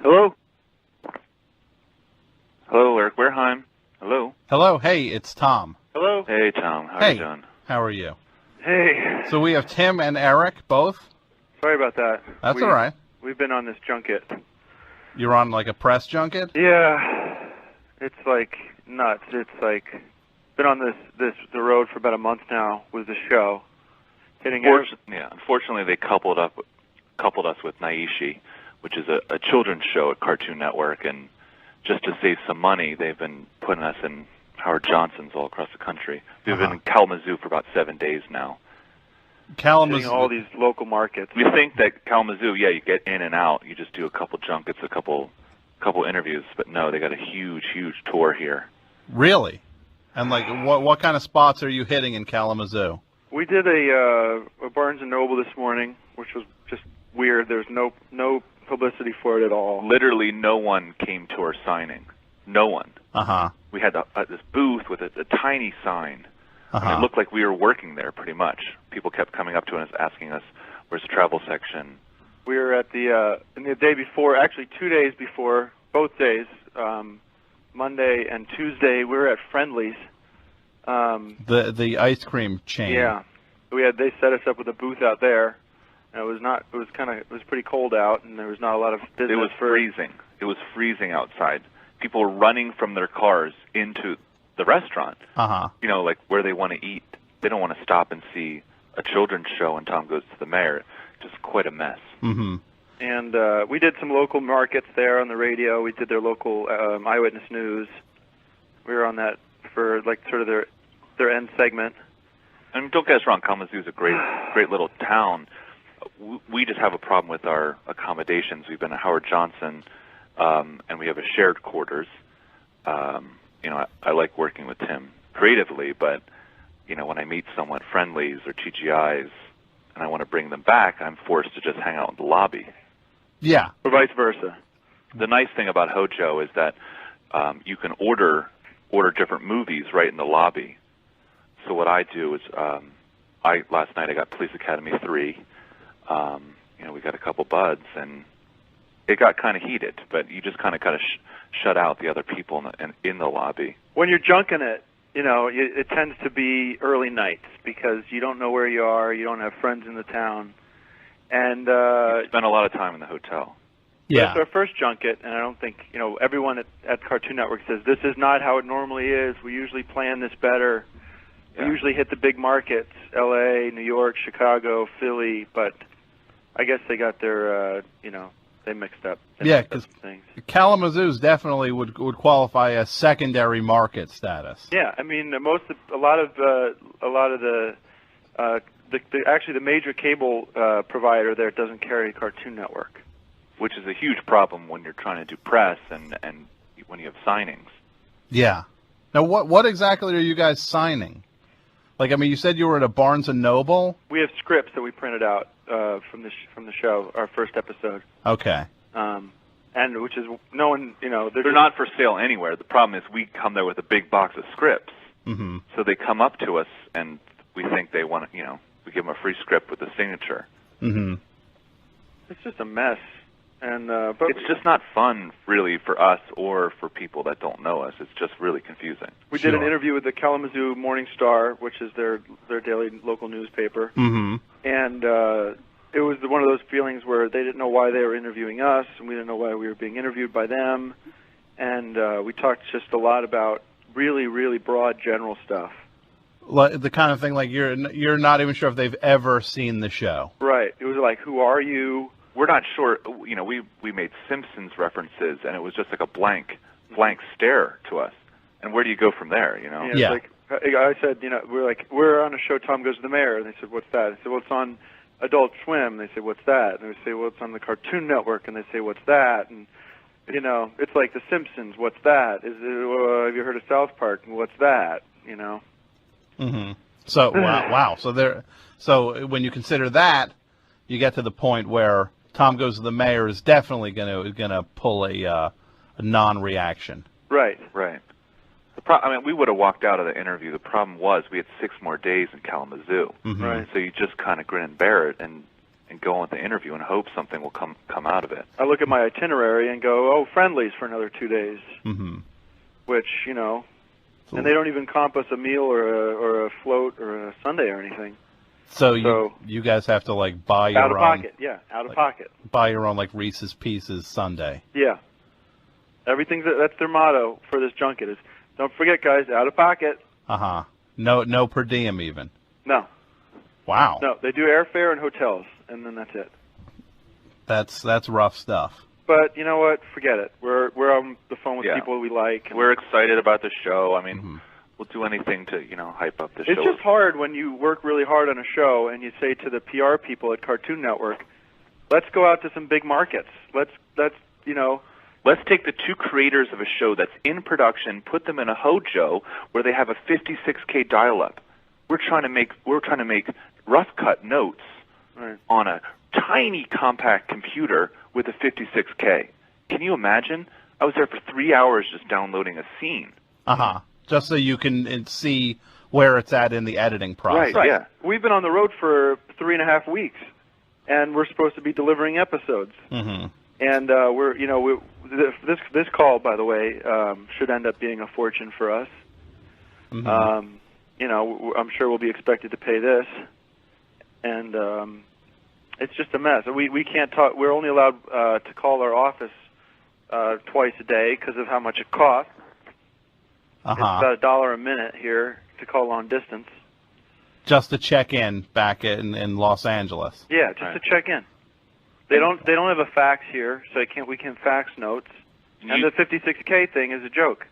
Hello? Hello, Eric Wareheim. Hello? Hello, hey, it's Tom. Hello? Hey, Tom. How are you doing? How are you? Hey. So we have Tim and Eric, both? Sorry about that. That's all right. We've been on this junket. You're on like a press junket? Yeah. It's like nuts. It's like been on the road for about a month now with the show. Unfortunately, they coupled us with Naishi, which is a children's show at Cartoon Network, and just to save some money, they've been putting us in Howard Johnson's all across the country. We've been in Kalamazoo for about 7 days now. Kalamazoo, all these local markets. We think that Kalamazoo, you get in and out. You just do a couple junkets, a couple interviews, but no, they got a huge tour here. Really? And like, what kind of spots are you hitting in Kalamazoo? We did a Barnes & Noble this morning, which was just weird. There's no publicity for it at all. Literally no one came to our signing. No one. We had this booth with a tiny sign. It looked like we were working there pretty much. People kept coming up to us asking us, where's the travel section? We were at the day before, actually 2 days before, both days, Monday and Tuesday, we were at Friendly's. The ice cream chain. Yeah. They set us up with a booth out there. And it was pretty cold out, and there was not a lot of business. It was freezing. It was freezing outside. People were running from their cars into the restaurant. You know, like where they want to eat. They don't want to stop and see a children's show and Tom Goes to the Mayor. Just quite a mess. And we did some local markets there on the radio. We did their local Eyewitness News. We were on that for like sort of their end segment. And don't get us wrong, Kalamazoo is a great little town. We just have a problem with our accommodations. We've been at Howard Johnson, and we have a shared quarters. You know, I like working with Tim creatively, but you know, when I meet someone at Friendly's or TGI's and I want to bring them back, I'm forced to just hang out in the lobby. Yeah. Or vice versa. The nice thing about Hojo is that you can order different movies right in the lobby. So what I do is, last night I got Police Academy 3. You know, we got a couple buds, and it got kind of heated, but you just kind of shut out the other people in the lobby. When you're junking it, you know, it tends to be early nights because you don't know where you are, you don't have friends in the town, and you spend a lot of time in the hotel. Yeah. It's our first junket, and I don't think, you know, everyone at Cartoon Network says this is not how it normally is. We usually plan this better. We usually hit the big markets, L.A., New York, Chicago, Philly, but I guess they got their, you know, they mixed up. Because Kalamazoo's definitely would qualify as secondary market status. Yeah, I mean, a lot of the major cable provider there doesn't carry Cartoon Network, which is a huge problem when you're trying to do press and when you have signings. Yeah. Now, what exactly are you guys signing? Like, I mean, you said you were at a Barnes & Noble? We have scripts that we printed out from the show, our first episode. Okay. And which is, no one, you know... They're not for sale anywhere. The problem is we come there with a big box of scripts. So they come up to us, and we think they want to, you know, we give them a free script with a signature. It's just a mess. And but it's just not fun, really, for us or for people that don't know us. It's just really confusing. We did an interview with the Kalamazoo Morning Star, which is their daily local newspaper, and it was one of those feelings where they didn't know why they were interviewing us, and we didn't know why we were being interviewed by them, and we talked just a lot about really, really broad, general stuff. Like the kind of thing like you're not even sure if they've ever seen the show. Right. It was like, who are you? We're not sure. You know, we made Simpsons references, and it was just like a blank stare to us. And where do you go from there? You know? Yeah. Like I said, you know, we're on a show. Tom Goes to the Mayor, and they said, what's that? I said, well, it's on Adult Swim. They say, what's that? And we say, well, it's on the Cartoon Network, and they say, what's that? And you know, it's like the Simpsons. What's that? Have you heard of South Park? What's that? You know. So wow. So when you consider that, you get to the point where Tom Goes to the Mayor is definitely gonna pull a non-reaction. Right. I mean, we would have walked out of the interview. The problem was we had 6 more days in Kalamazoo. Right. So you just kind of grin and bear it and and go on with the interview and hope something will come out of it. I look at my itinerary and go, oh, Friendly's for another 2 days, which, you know, and they don't even comp us a meal or a float or a sundae or anything. So you guys have to like buy your own... Out of pocket, yeah, out of pocket. Buy your own like Reese's Pieces sundae. Yeah. That's their motto for this junket is, don't forget, guys, out of pocket. Uh-huh. No per diem even. No. Wow. No, they do airfare and hotels, and then that's it. That's rough stuff. But you know what? Forget it. We're on the phone with people we like. We're excited about the show. I mean, we'll do anything to hype up the show. It's just hard when you work really hard on a show and you say to the PR people at Cartoon Network, "Let's go out to some big markets. Let's take the two creators of a show that's in production, put them in a Hojo where they have a 56K dial-up. We're trying to make rough cut notes on a tiny compact computer with a 56K. Can you imagine? I was there for 3 hours just downloading a scene. Just so you can see where it's at in the editing process. Right. Yeah. We've been on the road for 3.5 weeks, and we're supposed to be delivering episodes. And this call, by the way, should end up being a fortune for us. I'm sure we'll be expected to pay this, and it's just a mess. We can't talk. We're only allowed to call our office twice a day because of how much it costs. It's about $1 a minute here to call long distance. Just to check in back in Los Angeles. Yeah, just to check in. They don't have a fax here, so we can't fax notes. And the 56K thing is a joke.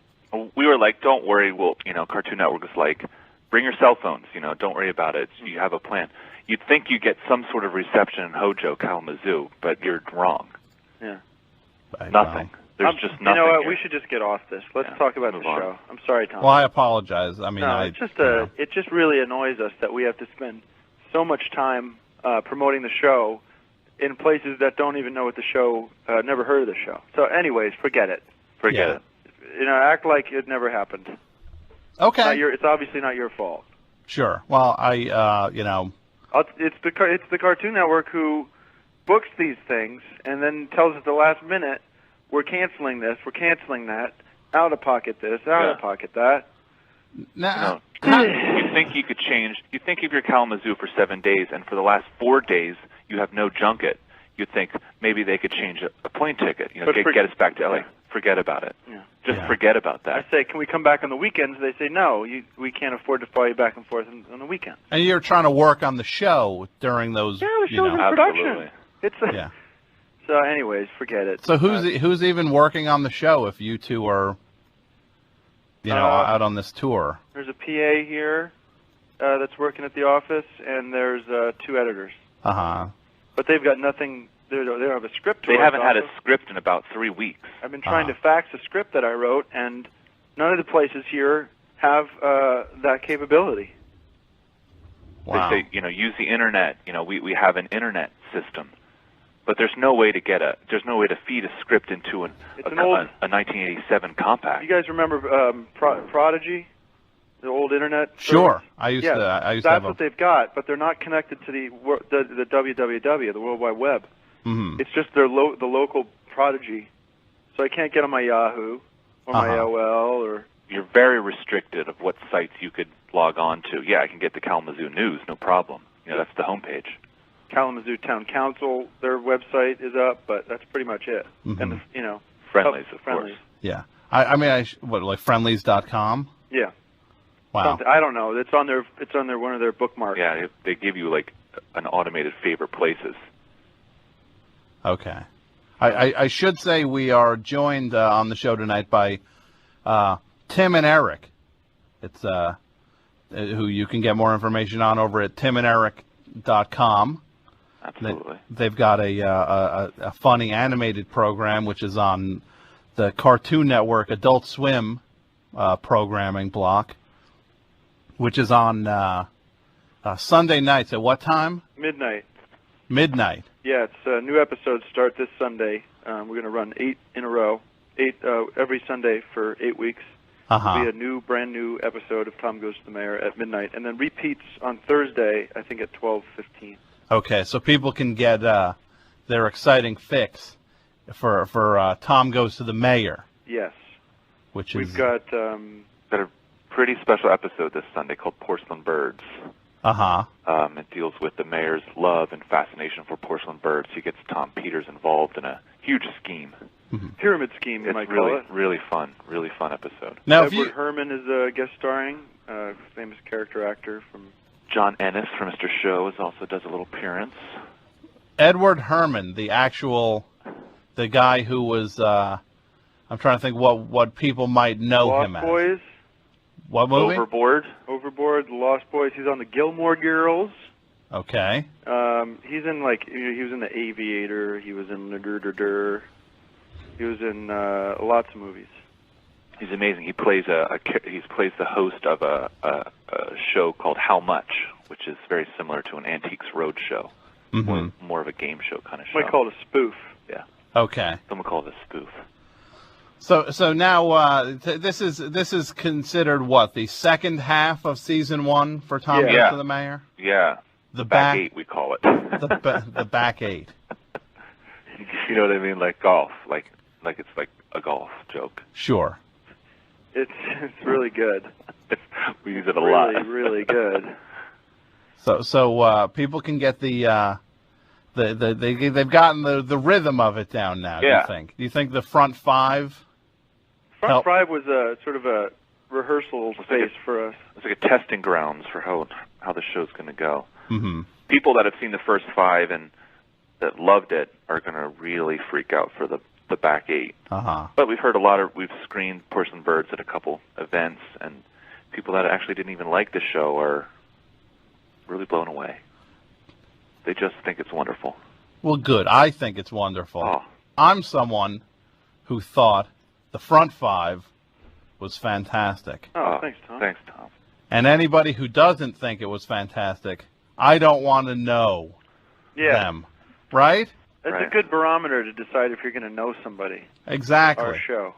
We were like, don't worry. Well, Cartoon Network is like, bring your cell phones. Don't worry about it. You have a plan. You'd think you get some sort of reception in Hojo, Kalamazoo, but you're wrong. Yeah. Nothing. There's just nothing. You know what? Here. We should just get off this. Let's talk about the show. I'm sorry, Tom. Well, I apologize. I mean, it just really annoys us that we have to spend so much time promoting the show in places that don't even know what the show, never heard of the show. So, anyways, forget it. Forget it. Act like it never happened. Okay. It's obviously not your fault. Sure. Well, it's the Cartoon Network who books these things and then tells us at the last minute, we're canceling this, we're canceling that, out of pocket this, out of pocket that. No. You think you could change? You think if you're Kalamazoo for 7 days and for the last 4 days you have no junket, you'd think maybe they could change a plane ticket. Get us back to LA. Forget about it. Yeah. Just forget about that. I say, can we come back on the weekends? They say, no, we can't afford to fly you back and forth on the weekend. And you're trying to work on the show during those. Yeah, the show's in production. Absolutely. So, anyways, forget it. So who's even working on the show if you two are, out on this tour? There's a PA here that's working at the office, and there's 2 editors. But they've got nothing. They don't have a script. They haven't had a script in about 3 weeks. I've been trying to fax a script that I wrote, and none of the places here have that capability. Wow. They say, use the internet. We have an internet system, but there's no way to feed a script into a 1987 compact. You guys remember Prodigy, the old internet? Sure, service? I used to have that's what they've got, but they're not connected to the WWW, the World Wide Web. It's just the local Prodigy, so I can't get on my Yahoo or my AOL or. You're very restricted of what sites you could log on to. Yeah, I can get the Kalamazoo News, no problem. That's the homepage. Kalamazoo Town Council, their website is up, but that's pretty much it. And Friendlies, of course. Yeah, like friendlies.com. Yeah. Wow. I don't know. It's on their one of their bookmarks. Yeah, they give you like an automated favorite places. Okay. I should say we are joined on the show tonight by Tim and Eric. It's who you can get more information on over at timanderic.com. Absolutely. They've got a funny animated program which is on the Cartoon Network Adult Swim programming block, which is on Sunday nights at what time? Midnight. Yeah, it's new episodes start this Sunday. We're going to run 8 in a row, 8 every Sunday for 8 weeks. It'll be a brand new episode of Tom Goes to the Mayor at midnight, and then repeats on Thursday, I think at 12:15. Okay, so people can get their exciting fix for Tom Goes to the Mayor. Yes. We've got a pretty special episode this Sunday called Porcelain Birds. It deals with the mayor's love and fascination for porcelain birds. He gets Tom Peters involved in a huge scheme. Pyramid scheme, you might call it. Really fun episode. Now, Edward Herman is guest starring, famous character actor from... John Ennis from Mr. Show also does a little appearance. Edward Herman, the guy who was, I'm trying to think what people might know him as. Lost Boys. What movie? Overboard, The Lost Boys. He's on the Gilmore Girls. Okay. He's in he was in The Aviator. He was in He was in lots of movies. He's amazing. He plays the host of a show called How Much, which is very similar to an Antiques Roadshow. More of a game show kind of show. Might call it a spoof. Yeah. Okay. Some would call it a spoof. So now this is considered what, the second half of season 1 for Tom Goes to the Mayor? Yeah. The back 8 we call it. the back 8. You know what I mean? Like golf, like it's like a golf joke. Sure. It's really good. We use it a lot. Really good. So people can get they've gotten the rhythm of it down now. Yeah. Do you think the front 5? Front 5 was a sort of a rehearsal space for us. It's like a testing grounds for how the show's going to go. Mm-hmm. People that have seen the first 5 and that loved it are going to really freak out for the back 8. But we've screened Porcelain Birds at a couple events, and people that actually didn't even like the show are really blown away. They just think it's wonderful. Well, good. I think it's wonderful. Oh. I'm someone who thought the front 5 was fantastic. Oh, thanks, Tom. Thanks, Tom. And anybody who doesn't think it was fantastic, I don't want to know them. Right? That's a good barometer to decide if you're going to know somebody. Exactly. Our show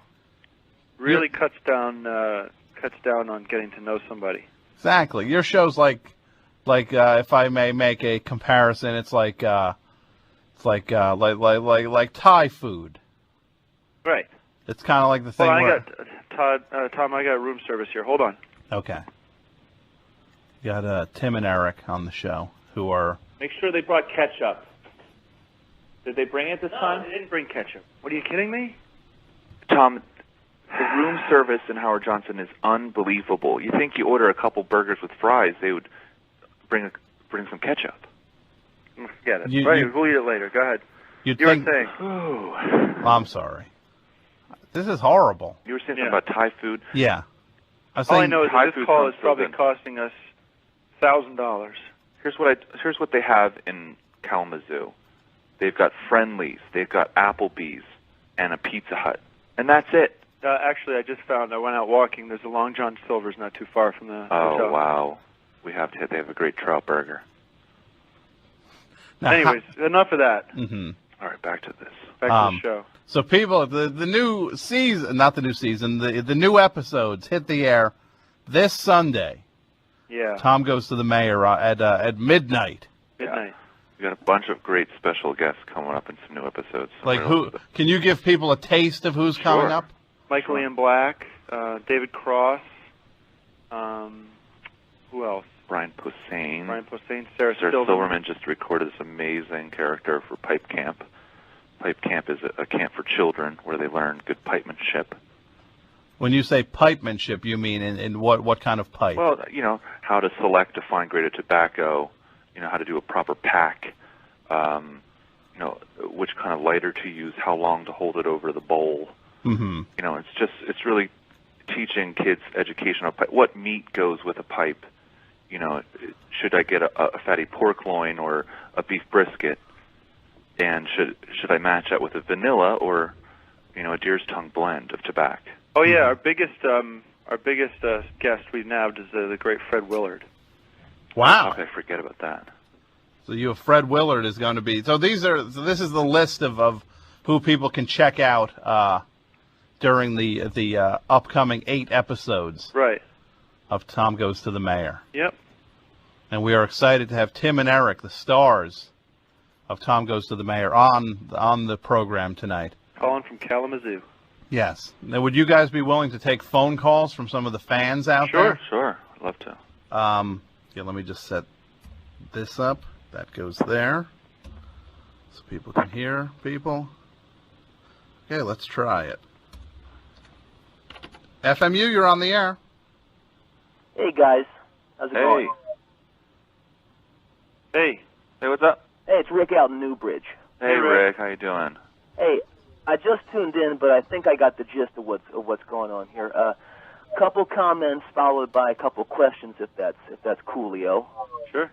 really cuts down on getting to know somebody. Exactly. Your show's like if I may make a comparison, it's like Thai food. Right. It's kind of like the thing where... Tom, I got room service here. Hold on. Okay. You got Tim and Eric on the show, who are... Make sure they brought ketchup. Did they bring it this time? They didn't bring ketchup. What, are you kidding me? Tom, the room service in Howard Johnson is unbelievable. You think you order a couple burgers with fries, they would bring some ketchup. Forget it. We'll eat it later. Go ahead. You were saying. Oh, I'm sorry. This is horrible. You were saying something about Thai food? Yeah. All I know is that this call is probably costing us $1,000. Here's what they have in Kalamazoo. They've got Friendly's, they've got Applebee's, and a Pizza Hut. And that's it. Actually, I just found, I went out walking, there's a Long John Silver's not too far from the hotel. Oh, wow. They have a great trout burger. Now, anyways, enough of that. Mm-hmm. All right, back to this. Back to the show. So people, the new season, not the new season, the new episodes hit the air this Sunday. Yeah. Tom Goes to the Mayor at midnight. Midnight. We got a bunch of great special guests coming up in some new episodes. Like who? Can you give people a taste of who's coming up? Michael Ian Black, David Cross. Who else? Brian Posehn. Sarah Silverman just recorded this amazing character for Pipe Camp. Pipe Camp is a camp for children where they learn good pipemanship. When you say pipemanship, you mean in what kind of pipe? Well, how to select a fine grade of tobacco, how to do a proper pack, which kind of lighter to use, how long to hold it over the bowl. Mm-hmm. It's really teaching kids education on pipe. What meat goes with a pipe? Should I get a fatty pork loin or a beef brisket? And should I match that with a vanilla or, a deer's tongue blend of tobacco? Oh yeah, our biggest guest we nabbed is the great Fred Willard. Wow! Okay, forget about that. So Fred Willard is going to be. So this is the list of who people can check out during the upcoming 8 episodes. Right. Of Tom Goes to the Mayor. Yep. And we are excited to have Tim and Eric, the stars of Tom Goes to the Mayor, on the program tonight. Calling from Kalamazoo. Yes. Now, would you guys be willing to take phone calls from some of the fans out there? Sure. I'd love to. Yeah, let me just set this up. That goes there. So people can hear people. Okay, let's try it. FMU, you're on the air. Hey, guys. How's it going? Hey, what's up? Hey, it's Rick out in Newbridge. Hey, Rick. How you doing? Hey, I just tuned in, but I think I got the gist of what's going on here. Couple comments followed by a couple questions, if that's coolio. Sure.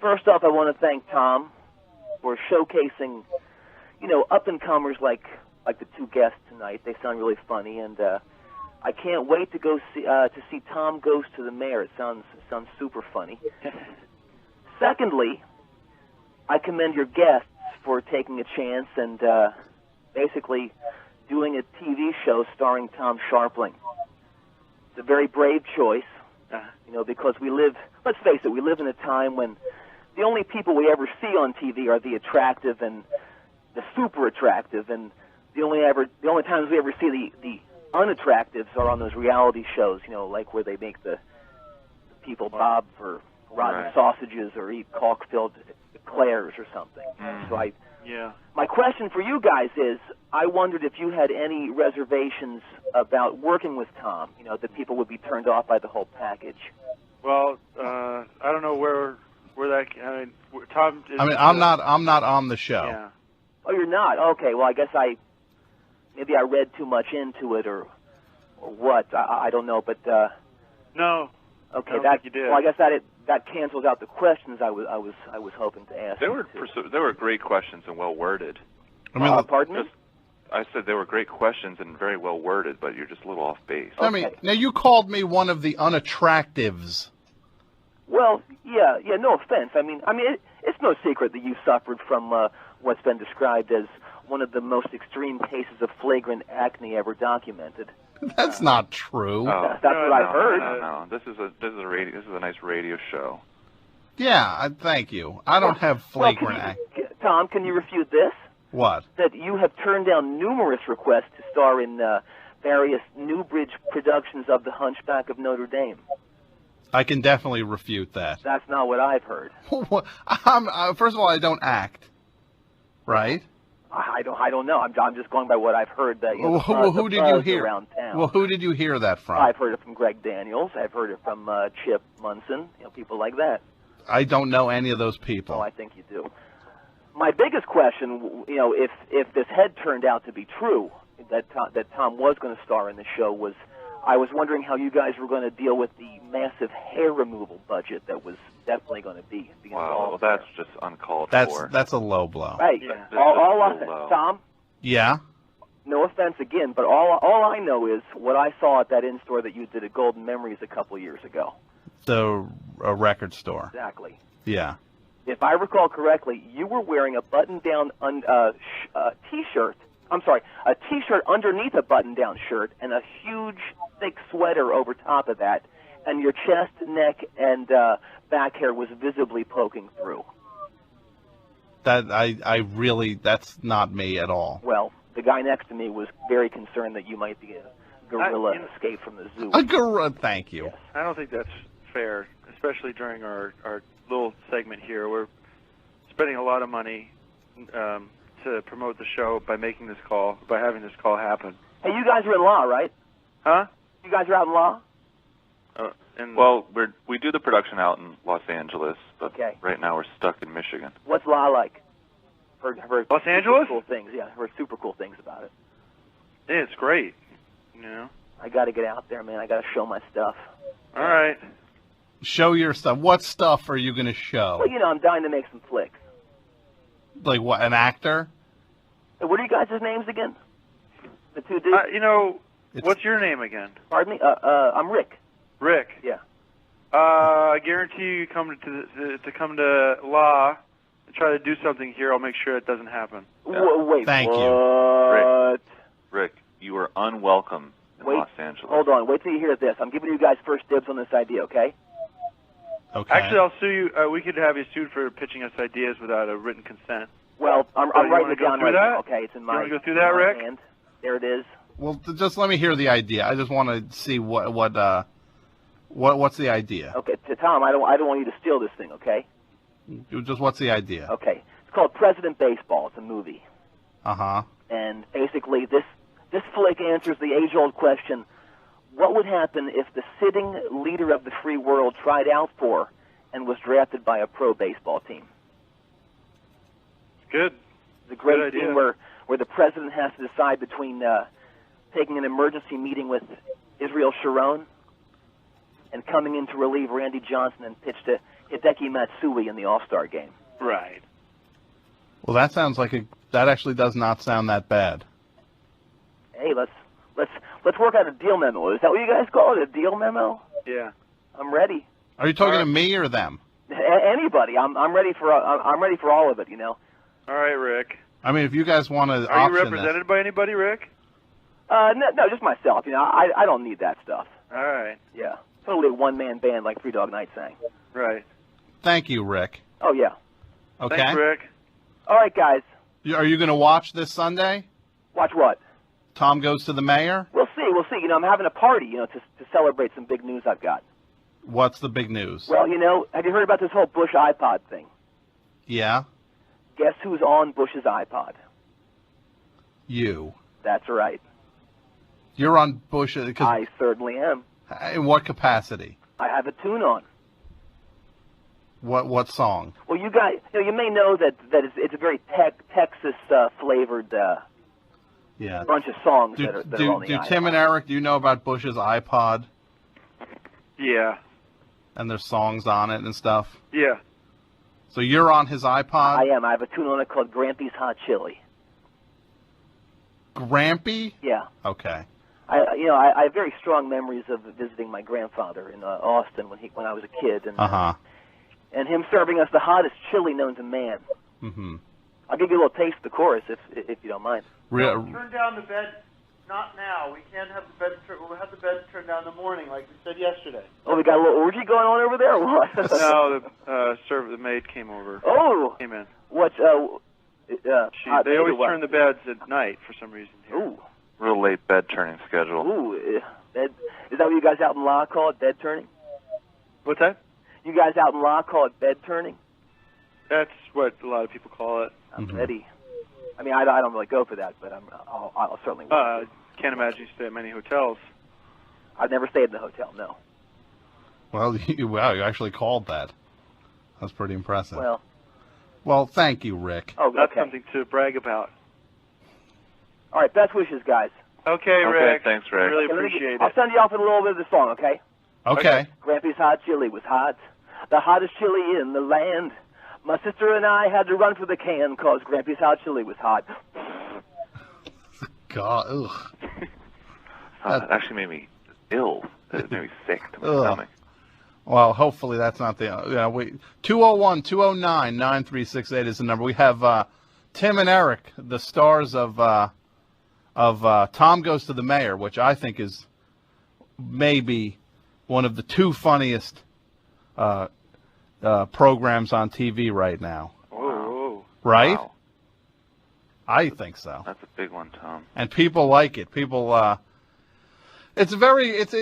First off, I want to thank Tom for showcasing, up and comers like the two guests tonight. They sound really funny, and I can't wait to go see Tom Goes to the Mayor. It sounds super funny. Secondly, I commend your guests for taking a chance and basically doing a TV show starring Tom Sharpling. It's a very brave choice, because let's face it, we live in a time when the only people we ever see on TV are the attractive and the super attractive, and the only times we ever see the unattractives are on those reality shows, like where they make the people bob for rotten sausages or eat caulk-filled eclairs or something. So my question for you guys is, I wondered if you had any reservations about working with Tom, that people would be turned off by the whole package. Well, I don't know where that. Tom. I'm not on the show. Yeah. Oh, you're not? Okay. Well, I guess maybe I read too much into it, or what? I don't know, but no. Okay, I don't think you did. Well, I guess that cancels out the questions I was hoping to ask. They were great questions and well worded. Pardon me? I said they were great questions and very well worded, but you're just a little off base. Okay. Now you called me one of the unattractives. Well, yeah. No offense. It's no secret that you suffered from what's been described as one of the most extreme cases of flagrant acne ever documented. That's not true. That's what I've heard. No. This is a nice radio show. Yeah, thank you. I don't have flagrant acne. Tom, can you refute this? What? That you have turned down numerous requests to star in various Newbridge productions of The Hunchback of Notre Dame. I can definitely refute that. That's not what I've heard. First of all, I don't act. Right? I don't know. I'm just going by what I've heard. That who did you hear around town? Well, who did you hear that from? I've heard it from Greg Daniels. I've heard it from Chip Munson. People like that. I don't know any of those people. Oh, I think you do. My biggest question, if this had turned out to be true, that Tom was going to star in the show, was I was wondering how you guys were going to deal with the massive hair removal budget that was definitely going to be involved. Well, that's just uncalled for. That's a low blow. Right. Yeah. Tom? Yeah? No offense again, but all I know is what I saw at that in-store that you did at Golden Memories a couple years ago. A record store. Exactly. Yeah. If I recall correctly, you were wearing a button-down T-shirt. I'm sorry, a T-shirt underneath a button-down shirt and a huge, thick sweater over top of that, and your chest, neck, and back hair was visibly poking through. That's not me at all. Well, the guy next to me was very concerned that you might be a gorilla escaped from the zoo. A gorilla, thank you. Yes. I don't think that's fair, especially during our little segment here. We're spending a lot of money to promote the show by having this call happen. Hey, you guys are in law, right? Huh? You guys are out in law? Well, we do the production out in Los Angeles, but Okay. right now we're stuck in Michigan. What's law like? Heard Los Angeles? Cool things. Yeah, heard super cool things about it. Yeah, it's great. I got to get out there, man. I got to show my stuff. All right. Show your stuff. What stuff are you going to show? Well, I'm dying to make some flicks. Like what, an actor? Hey, what are you guys' names again? The two dudes? What's your name again? Pardon me? I'm Rick. Rick. Yeah. I guarantee you come to law and try to do something here. I'll make sure it doesn't happen. Wait. Thank you. Rick, you are unwelcome in Los Angeles. Hold on. Wait till you hear this. I'm giving you guys first dibs on this idea, okay? Okay. Actually, I'll sue you. We could have you sued for pitching us ideas without a written consent. Well, I'm writing it down right now. Okay, it's in my. You want to go through that, Rick? Hand. There it is. Well, just let me hear the idea. I just want to see what's the idea. Okay, to Tom, I don't want you to steal this thing. Okay. Just what's the idea? Okay, it's called President Baseball. It's a movie. Uh-huh. And basically, this flick answers the age-old question: what would happen if the sitting leader of the free world tried out for and was drafted by a pro baseball team? Good. The great scene where the president has to decide between taking an emergency meeting with Israel Sharon and coming in to relieve Randy Johnson and pitch to Hideki Matsui in the All-Star game. Right. Well, that sounds like that actually does not sound that bad. Hey, let's work out a deal memo. Is that what you guys call it? A deal memo? Yeah. I'm ready. Are you talking to me or them? Anybody. I'm ready for all of it. You know. All right, Rick. I mean, if you guys want to. Are you represented by anybody, Rick? No, just myself. You know, I don't need that stuff. All right. Yeah, totally a one-man band like Three Dog Night sang. Right. Thank you, Rick. Oh yeah. Okay. Thanks, Rick. All right, guys. Are you going to watch this Sunday? Watch what? Tom Goes to the Mayor? We'll see. You know, I'm having a party, you know, to celebrate some big news I've got. What's the big news? Well, you know, have you heard about this whole Bush iPod thing? Yeah? Guess who's on Bush's iPod? You. That's right. You're on Bush. I certainly am. In what capacity? I have a tune on. What song? Well, you guys, you may know that it's a very Texas flavored bunch of songs that are on the iPod. Do Tim and Eric, do you know about Bush's iPod? Yeah. And there's songs on it and stuff? Yeah. So you're on his iPod? I am. I have a tune on it called Grampy's Hot Chili. Grampy? Yeah. Okay. I have very strong memories of visiting my grandfather in Austin when I was a kid, and him serving us the hottest chili known to man. Mm-hmm. I'll give you a little taste of the chorus if you don't mind. Turn down the bed. Not now. We can't have the bed. We'll have the bed turned down in the morning, like we said yesterday. Oh, we got a little orgy going on over there, or what? No, the maid came over. Oh, came in. What? They always turn the beds at night for some reason. Here. Ooh. Real late bed turning schedule. Ooh, is that what you guys out in law call it, bed turning? What's that? You guys out in law call it bed turning? That's what a lot of people call it. I'm ready. I mean, I don't really go for that, but I'll certainly. Can't imagine you stay at many hotels. I've never stayed in a hotel. No. Well, you actually called that. That's pretty impressive. Well, thank you, Rick. Oh, that's something to brag about. All right, best wishes, guys. Okay, Rick. Thanks, Rick. Really appreciate it. I'll send you off with a little bit of the song, okay? Okay. Grampy's hot chili was hot, the hottest chili in the land. My sister and I had to run for the can because Grampy's hot chili was hot. God, ugh. That actually made me ill. It made me sick to my stomach. Well, hopefully that's not the. 201-209-9368 is the number. We have Tim and Eric, the stars of Tom Goes to the Mayor, which I think is maybe one of the two funniest programs on TV right now. Oh, right? Wow. I think so. That's a big one, Tom. And people like it. People. It's very. Is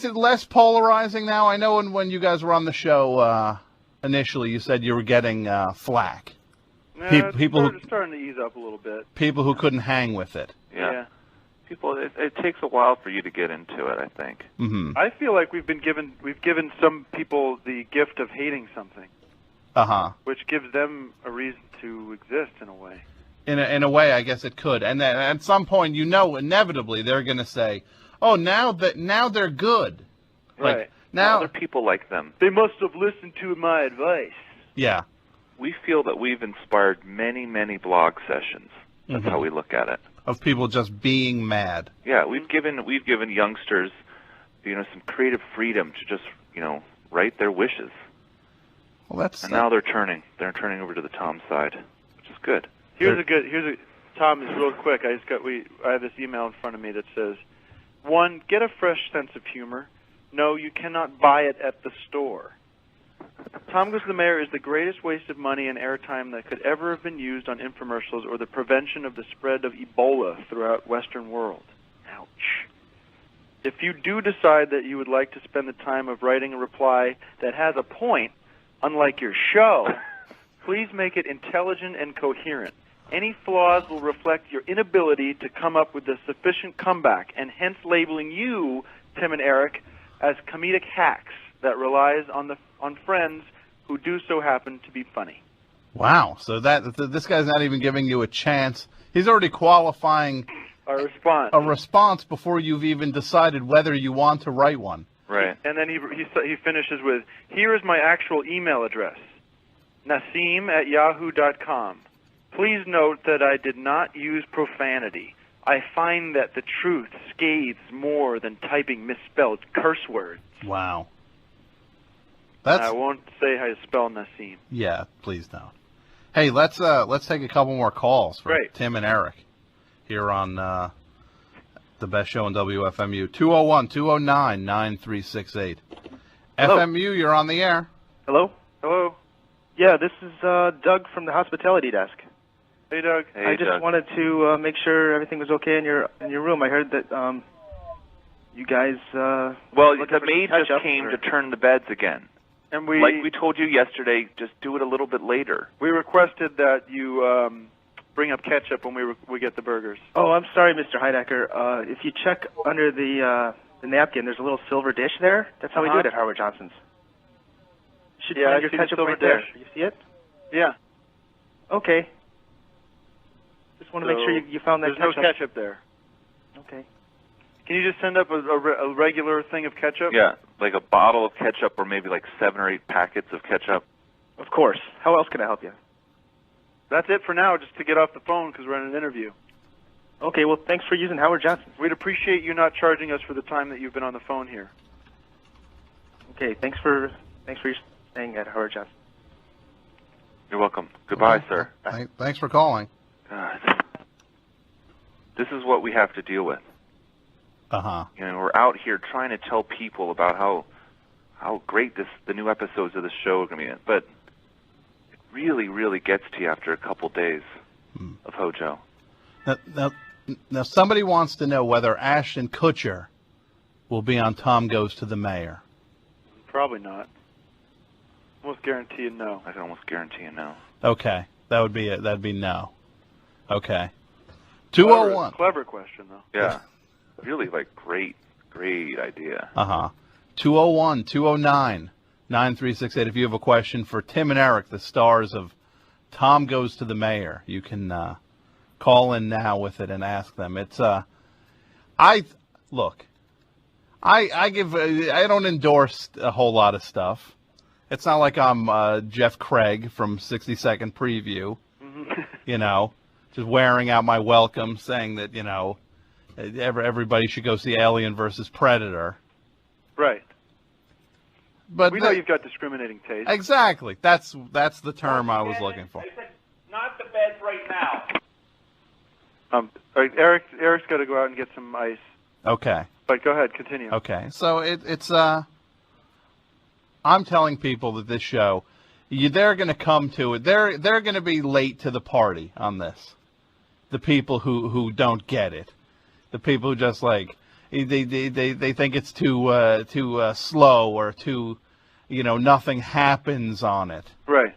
it less polarizing now? I know when you guys were on the show initially, you said you were getting flack. Yeah, people it's starting to ease up a little bit. People who couldn't hang with it. Yeah. People, it takes a while for you to get into it, I think. Mm-hmm. I feel like we've given some people the gift of hating something. Which gives them a reason to exist in a way. In a way, I guess it could. And then at some point, inevitably they're going to say, "Oh, now they're good." Right. Like, now other people like them. They must have listened to my advice. Yeah. We feel that we've inspired many, many blog sessions. That's how we look at it. Of people just being mad. Yeah, we've given youngsters, some creative freedom to just, write their wishes. Well, now they're turning over to the Tom side, which is good. Tom is real quick. I have this email in front of me that says, 1, get a fresh sense of humor. No, you cannot buy it at the store. Tom Goes to the Mayor is the greatest waste of money and airtime that could ever have been used on infomercials or the prevention of the spread of Ebola throughout Western world. Ouch. If you do decide that you would like to spend the time of writing a reply that has a point, unlike your show, please make it intelligent and coherent. Any flaws will reflect your inability to come up with a sufficient comeback, and hence labeling you, Tim and Eric, as comedic hacks that relies on friends who do so happen to be funny. Wow. So this guy's not even giving you a chance. He's already qualifying a response before you've even decided whether you want to write one. Right. And then he finishes with, here is my actual email address, Nassim@yahoo.com. Please note that I did not use profanity. I find that the truth scathes more than typing misspelled curse words. Wow. I won't say how you spell Nassim. Yeah, please don't. Hey, let's take a couple more calls for Tim and Eric here on the best show in WFMU. 201-209-9368. FMU, you're on the air. Hello? Hello? Yeah, this is Doug from the hospitality desk. Hey, Doug. Hey, I just wanted to make sure everything was okay in your room. I heard that you guys well, the maid just came to turn the beds again. And like we told you yesterday, just do it a little bit later. We requested that you bring up ketchup when we get the burgers. Oh, I'm sorry, Mr. Heidecker. If you check under the napkin, there's a little silver dish there. That's how we do it at Howard Johnson's. You should find your ketchup right there. You see it? Yeah. Okay. Just want to make sure you found that ketchup. There's no ketchup there. Okay. Can you just send up a regular thing of ketchup? Yeah, like a bottle of ketchup or maybe like 7 or 8 packets of ketchup. Of course. How else can I help you? That's it for now, just to get off the phone because we're in an interview. Okay, well, thanks for using Howard Johnson. We'd appreciate you not charging us for the time that you've been on the phone here. Okay, thanks for staying at Howard Johnson. You're welcome. Goodbye, sir. Thanks for calling. God. This is what we have to deal with. Uh-huh. You know, we're out here trying to tell people about how great the new episodes of the show are going to be, but it really, really gets to you after a couple days of Hojo. Now, somebody wants to know whether Ashton Kutcher will be on Tom Goes to the Mayor. Probably not. Almost guarantee no. I can almost guarantee no. Okay, that would be it. That'd be no. Okay. 201. Clever question, though. Yeah. Really, great idea. 201-209-9368. If you have a question for Tim and Eric, the stars of Tom Goes to the Mayor, you can call in now with it and ask them. It's I don't endorse a whole lot of stuff. It's not like I'm Jeff Craig from 60 Second Preview, you know, just wearing out my welcome saying that, you know, everybody should go see Alien versus Predator. Right. But we know you've got discriminating taste. Exactly. That's the term I was looking for. I said, not the beds right now. All right, Eric's got to go out and get some ice. Okay. But go ahead, continue. Okay. So it's I'm telling people that this show, they're going to come to it. They're going to be late to the party on this. The people who don't get it. The people who just like they think it's too slow or too, you know, nothing happens on it. Right.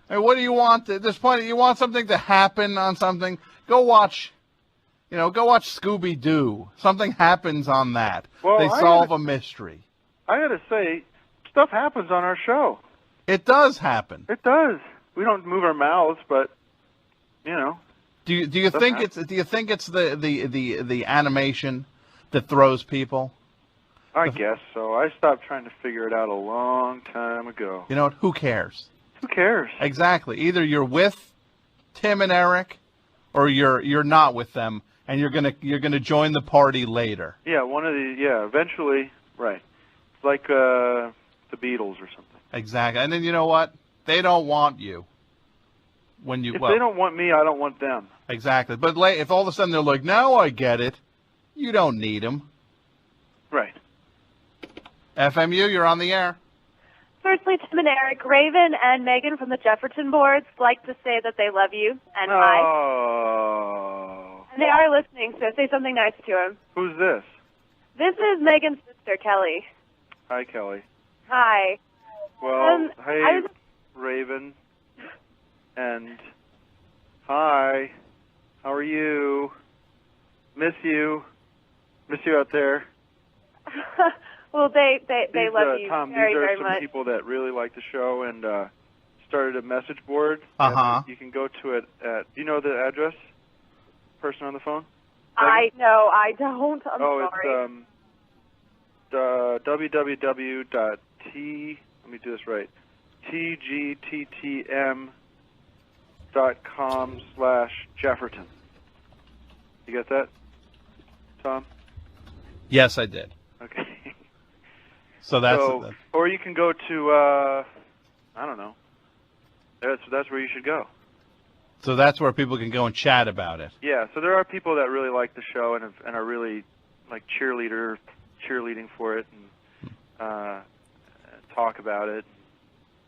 I mean, what do you want at this point? You want something to happen on something? Go watch Scooby-Doo. Something happens on that. Well, they solve a mystery. I got to say, stuff happens on our show. It does happen. It does. We don't move our mouths, but you know. Do you think it's the animation that throws people? I guess so. I stopped trying to figure it out a long time ago. You know what? Who cares? Who cares? Exactly. Either you're with Tim and Eric, or you're not with them, and you're gonna join the party later. Yeah, one of the eventually, right? Like the Beatles or something. Exactly. And then you know what? They don't want you. If they don't want me, I don't want them. Exactly. But if all of a sudden they're like, now I get it, you don't need them. Right. FMU, you're on the air. Firstly, Tim and Eric, Raven and Megan from the Jefferson boards like to say that they love you and hi. Oh. And they are listening, so say something nice to them. Who's this? This is Megan's sister, Kelly. Hi, Kelly. Hi. Well, hey, Raven. And hi. How are you? Miss you. Miss you out there. Well, they love you Tom, very, very these are much. some people that really like the show and started a message board. Uh-huh. You can go to it at, do you know the address? Person on the phone? I know, I don't. I'm sorry. It's www.t, let me do this right, tgttm.com/Jefferton. You got that, Tom? Yes, I did. Okay. So that's or you can go to I don't know. That's where you should go. So that's where people can go and chat about it. Yeah. So there are people that really like the show and are really like cheerleading for it and talk about it.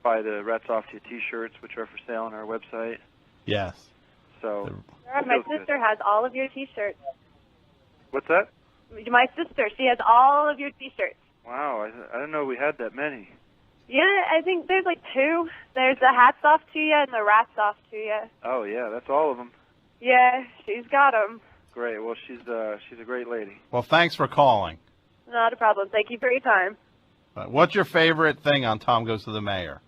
Buy the Rats Off to You T-shirts, which are for sale on our website. Yes. So My sister has all of your T-shirts. What's that? My sister, she has all of your T-shirts. Wow, I didn't know we had that many. Yeah, I think there's like 2. There's the Hats Off to You and the Rats Off to You. Oh yeah, that's all of them. Yeah, she's got them. Great. Well, she's a great lady. Well, thanks for calling. Not a problem. Thank you for your time. What's your favorite thing on Tom Goes to the Mayor?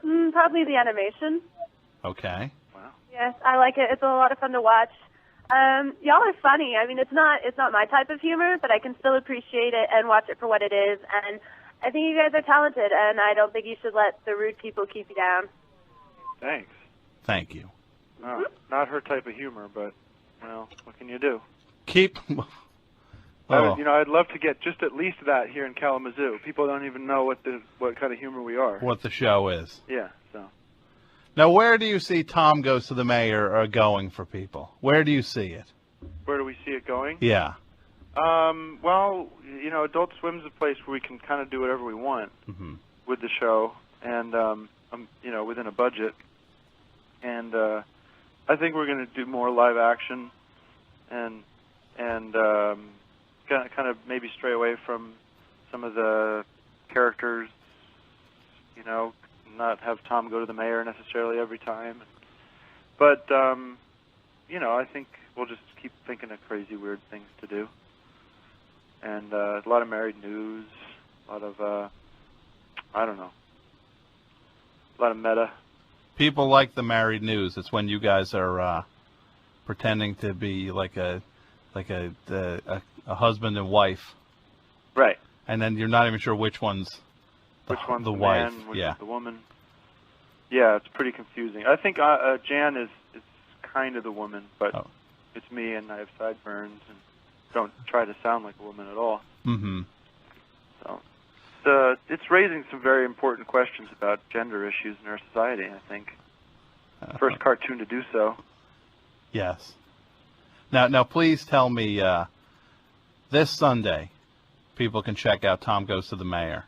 Probably the animation. Okay. Wow. Yes, I like it. It's a lot of fun to watch. Y'all are funny. I mean, it's not my type of humor, but I can still appreciate it and watch it for what it is. And I think you guys are talented, and I don't think you should let the rude people keep you down. Thanks. Thank you. No, not her type of humor, but well, what can you do? Keep. I'd love to get just at least that here in Kalamazoo. People don't even know what kind of humor we are. What the show is. Yeah. So. Now, where do you see Tom Goes to the Mayor going for people? Where do you see it? Where do we see it going? Yeah. Well, Adult Swim's a place where we can kind of do whatever we want with the show, and within a budget. And I think we're going to do more live action, and kind of maybe stray away from some of the characters. Not have Tom go to the mayor necessarily every time, but I think we'll just keep thinking of crazy, weird things to do. And a lot of married news, a lot of, a lot of meta. People like the married news. It's when you guys are pretending to be like a husband and wife. Right. And then you're not even sure which one's which one's the wife, man, which is the woman. Yeah, it's pretty confusing. I think Jan is kind of the woman, but it's me, and I have sideburns and don't try to sound like a woman at all. Mm-hmm. So it's raising some very important questions about gender issues in our society, I think. First cartoon to do so. Yes. Now, please tell me, this Sunday, people can check out Tom Goes to the Mayor.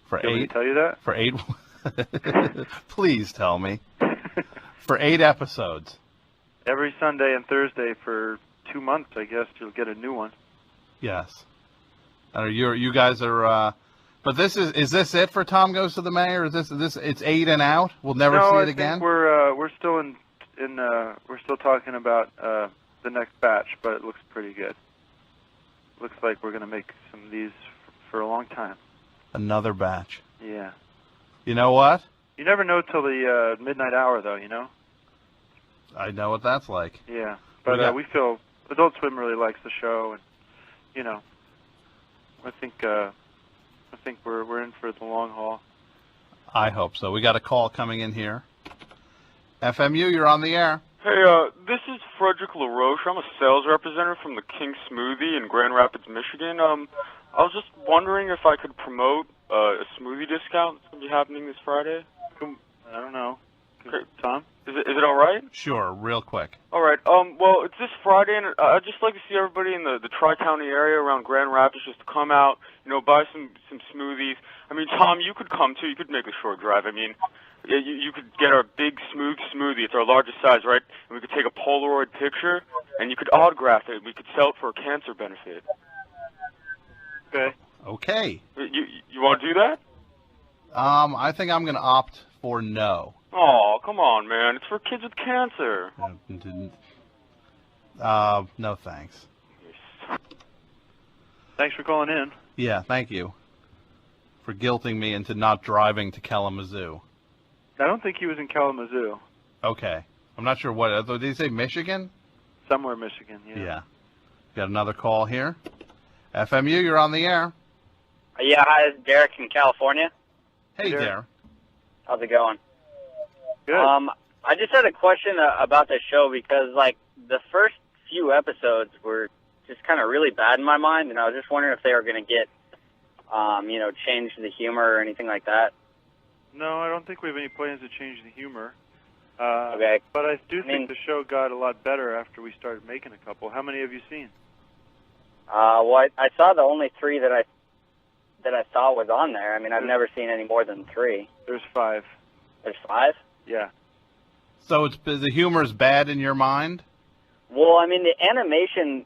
For Can we tell you that? For 8... Please tell me. For 8 episodes. Every Sunday and Thursday for 2 months, I guess, you'll get a new one. Yes. You guys are... but is this it for Tom Goes to the Mayor? Is this it's 8 and out? We'll never see it again? No, I think we're still we're still talking about the next batch, but it looks pretty good. Looks like we're going to make some of these for a long time. Another batch. Yeah. You know what? You never know till the midnight hour, though, I know what that's like. Yeah. But we feel Adult Swim really likes the show, and, I think we're in for the long haul. I hope so. We got a call coming in here. FMU, you're on the air. Hey, this is Frederick LaRoche. I'm a sales representative from the King Smoothie in Grand Rapids, Michigan. I was just wondering if I could promote a smoothie discount that's going to be happening this Friday. I don't know. Okay. Tom? Is it all right? Sure, real quick. All right. Well, it's this Friday, and I'd just like to see everybody in the Tri-County area around Grand Rapids just to come out, buy some smoothies. I mean, Tom, you could come too. You could make a short drive. I mean, you could get our big smoothie. It's our largest size, right? And we could take a Polaroid picture, and you could autograph it. We could sell it for a cancer benefit. Okay. Okay. You want to do that? I think I'm going to opt for no. Oh, come on, man. It's for kids with cancer. No thanks. Thanks for calling in. Yeah, thank you for guilting me into not driving to Kalamazoo. I don't think he was in Kalamazoo. Okay. I'm not sure what. Did he say Michigan? Somewhere Michigan, yeah. Yeah. Got another call here. FMU, you're on the air. Yeah, hi, this is Derek in California. Hey, Derek. How's it going? Good. I just had a question about this show because, the first few episodes were just kind of really bad in my mind, and I was just wondering if they were going to get, change the humor or anything like that. No, I don't think we have any plans to change the humor. Okay. But I do think the show got a lot better after we started making a couple. How many have you seen? Well, I saw the only 3 that I saw was on there. I mean, I've never seen any more than 3. There's 5. There's 5? Yeah. So the humor's bad in your mind? Well, I mean, the animation,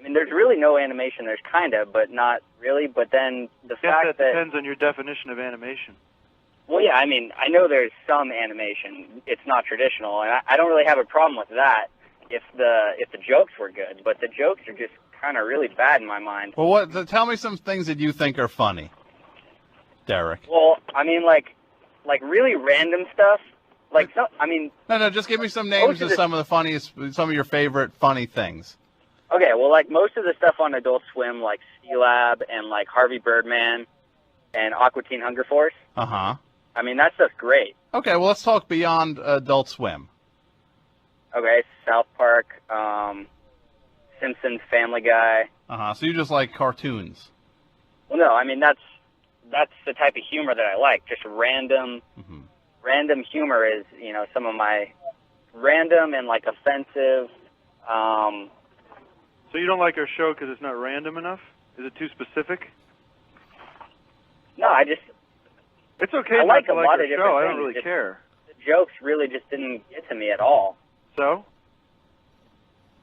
there's really no animation. There's kind of, but not really. But then the fact that... depends on your definition of animation. Well, yeah, I know there's some animation. It's not traditional, and I don't really have a problem with that if the jokes were good. But the jokes are just kind of really bad in my mind. Well, tell me some things that you think are funny, Derek. Well, like really random stuff. No, just give me some names of some of your favorite funny things. Okay, well, most of the stuff on Adult Swim, like C-Lab and like Harvey Birdman and Aqua Teen Hunger Force. Uh-huh. That stuff's great. Okay, well, let's talk beyond Adult Swim. Okay, South Park, Simpsons, Family Guy. Uh-huh, so you just like cartoons. Well, no, that's the type of humor that I like, just random... Mm-hmm. Random humor is, some of my random and, offensive. So you don't like our show because it's not random enough? Is it too specific? No, It's okay I like not to a like lot our of show. different I don't things. really care. The jokes really just didn't get to me at all. So?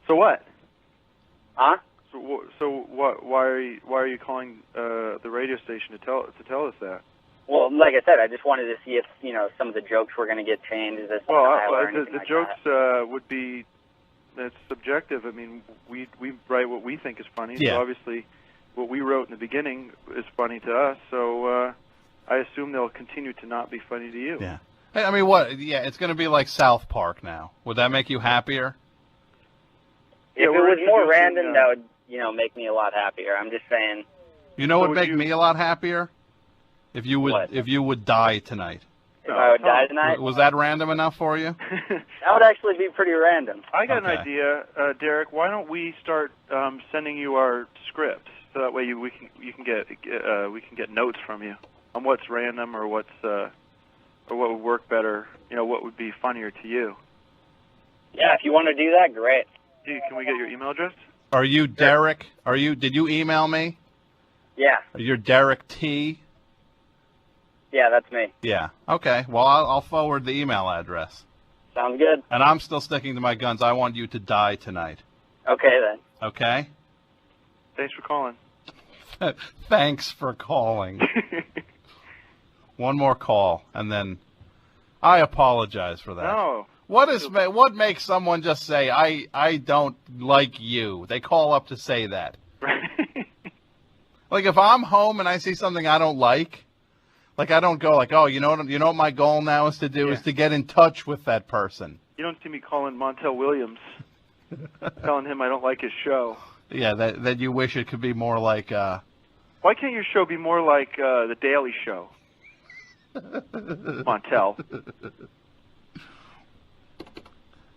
So what? Huh? So what? Why are you calling the radio station to tell us that? Well, like I said, I just wanted to see if some of the jokes were going to get changed. The jokes would be that's subjective. I mean, we write what we think is funny. Yeah. So obviously, what we wrote in the beginning is funny to us. So I assume they'll continue to not be funny to you. Yeah. I mean, what? Yeah, it's going to be like South Park now. Would that make you happier? If it was more random, that would make me a lot happier. I'm just saying. You know what would make me a lot happier? If you would die tonight. If I would die tonight? Was that random enough for you? That would actually be pretty random. I got an idea, Derek. Why don't we start sending you our scripts so that way we can get notes from you on what's random or what's or what would work better. What would be funnier to you. Yeah, if you want to do that, great. Can we get your email address? Are you Derek? Did you email me? Yeah. You're Derek T. Yeah, that's me. Yeah. Okay. Well, I'll forward the email address. Sounds good. And I'm still sticking to my guns. I want you to die tonight. Okay, then. Okay? Thanks for calling. Thanks for calling. One more call, and then I apologize for that. No. What makes someone just say, I don't like you? They call up to say that. Like, if I'm home and I see something I don't like, I don't go oh, you know what my goal now is to do is to get in touch with that person. You don't see me calling Montel Williams, telling him I don't like his show. Yeah, that you wish it could be more like... Why can't your show be more like The Daily Show? Montel.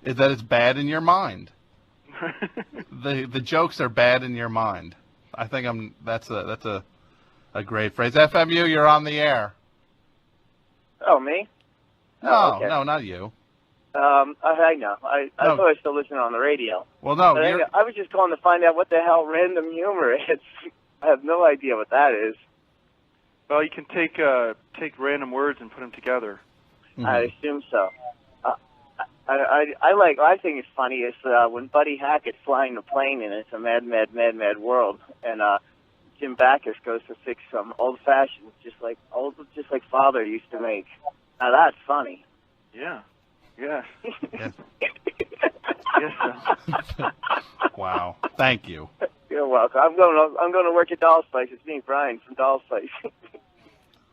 Is that it's bad in your mind. The jokes are bad in your mind. I think that's a great phrase. FMU, you're on the air. Oh, me? No, okay. no, not you. I know. I No. thought I was still listening on the radio. Well, no, But you're, I was just calling to find out what the hell random humor is. I have no idea what that is. Well, you can take random words and put them together. I assume so. I think it's funny is when Buddy Hackett's flying the plane and it's a mad, mad, mad, mad world, and Jim Backus goes to fix some old fashions, just like Father used to make. Now that's funny. Yeah. Yes. Yes. Yes. Wow. Thank you. You're welcome. I'm going to work at Doll's Place. It's me, Brian from Doll's Place.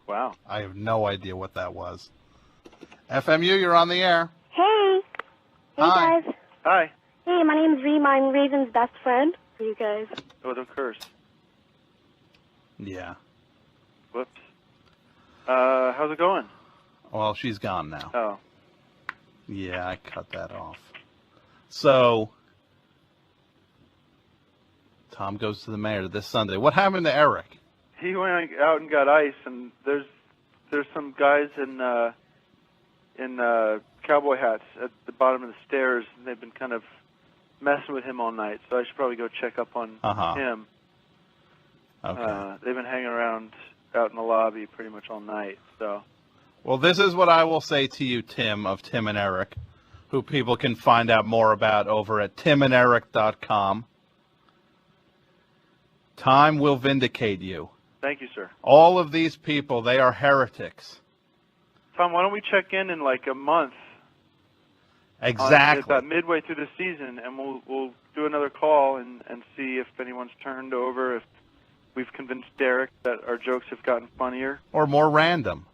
Wow. I have no idea what that was. FMU, you're on the air. Hey. Hey, Hi. guys. Hi. Hey, my name's Reem. I'm Raven's best friend for you guys. Oh, don't curse. Yeah. Whoops. How's it going? Well, she's gone now. Oh. Yeah, I cut that off. So, Tom goes to the mayor this Sunday. What happened to Eric? He went out and got ice, and there's some guys in cowboy hats at the bottom of the stairs, and they've been kind of messing with him all night. So I should probably go check up on him. Okay. They've been hanging around out in the lobby pretty much all night. So. Well, this is what I will say to you, Tim, of Tim and Eric, who people can find out more about over at timanderic.com. Time will vindicate you. Thank you, sir. All of these people, they are heretics. Tom, why don't we check in like a month? Exactly. About midway through the season, and we'll do another call and see if anyone's turned over, if we've convinced Derek that our jokes have gotten funnier. Or more random.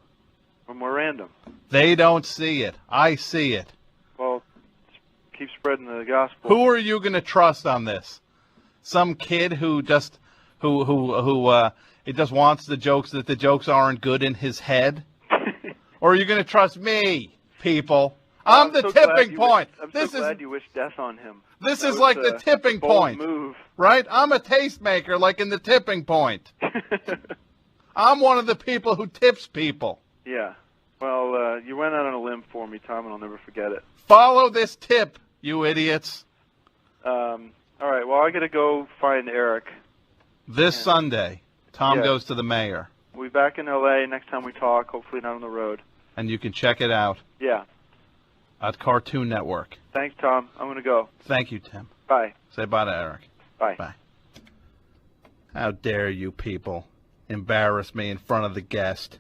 Or more random. They don't see it. I see it. Well, keep spreading the gospel. Who are you going to trust on this? Some kid who just it just wants the jokes that the jokes aren't good in his head? Or are you going to trust me, people? I'm the tipping point. I'm so glad you wish death on him. This is like the tipping point, move. right? I'm a tastemaker, like in the tipping point. I'm one of the people who tips people. Yeah. Well, you went out on a limb for me, Tom, and I'll never forget it. Follow this tip, you idiots. All right. Well, I got to go find Eric. This Sunday, Tom goes to the mayor. We'll be back in L.A. next time we talk, hopefully not on the road. And you can check it out. Yeah. At Cartoon Network. Thanks, Tom. I'm going to go. Thank you, Tim. Bye. Say bye to Eric. Bye. Bye. How dare you people embarrass me in front of the guest.